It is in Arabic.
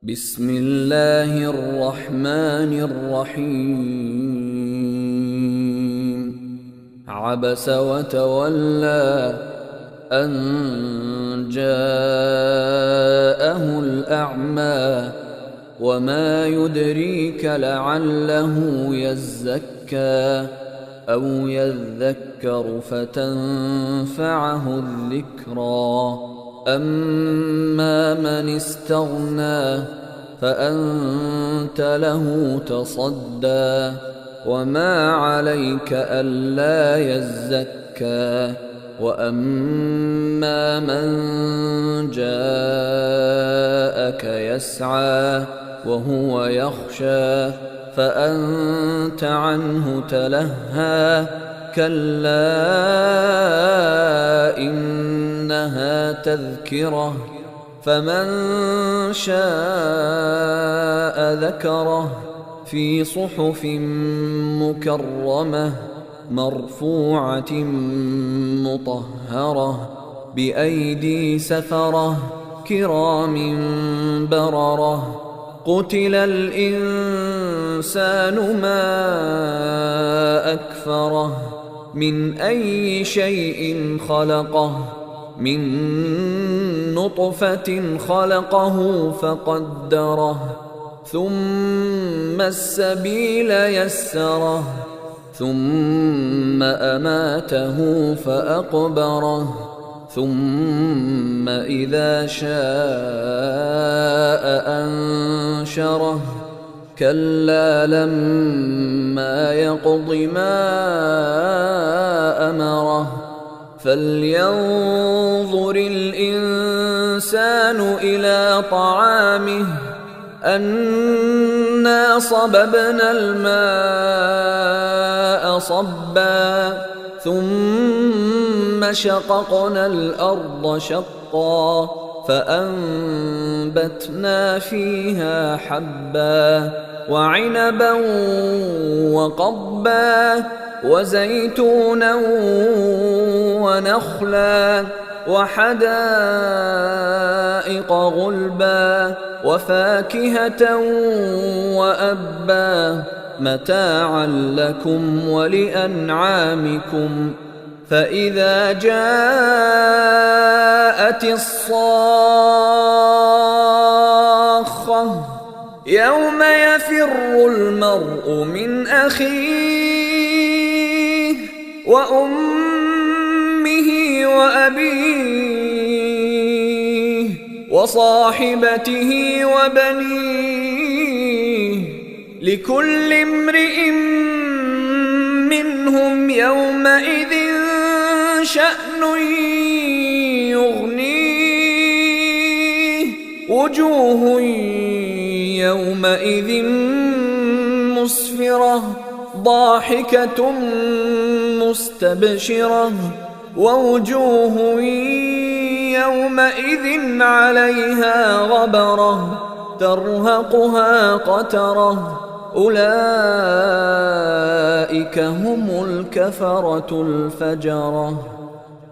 بسم الله الرحمن الرحيم عبس وتولى أن جاءه الأعمى وما يدريك لعله يزكى أو يذكر فتنفعه الذكرى أما من استغنى فأنت له تصدى وما عليك ألا يزكى وأما من جاءك يسعى وهو يخشى فأنت عنه تلهى كلا إنها تذكرة فمن شاء ذكره في صحف مكرمة مرفوعة مطهرة بأيدي سفرة كرام بررة قتل الإنسان ما أكفره من أي شيء خلقه من نطفة خلقه فقدره ثم السبيل يسره ثم أماته فأقبره ثم إذا شاء أنشره كلا لما يقض ما أمره فلينظر الإنسان إلى طعامه أنا صببنا الماء صبا ثم شققنا الأرض شقا فأنبتنا فيها حبا وعنبا وقضبا وزيتونا ونخلا وحدائق غلبا وفاكهة وأبا متاعا لكم ولأنعامكم فإذا جاءت الصاخة يوم يفر المرء من أخيه وأمه وأبيه وصاحبته وبنيه لكل امرئ منهم يومئذ شأن يغنيه وجوه يومئذ مسفرة ضاحكة مستبشرة ووجوه يومئذ عليها غبرة ترهقها قترة أولئك هم الكفرة الفجرة.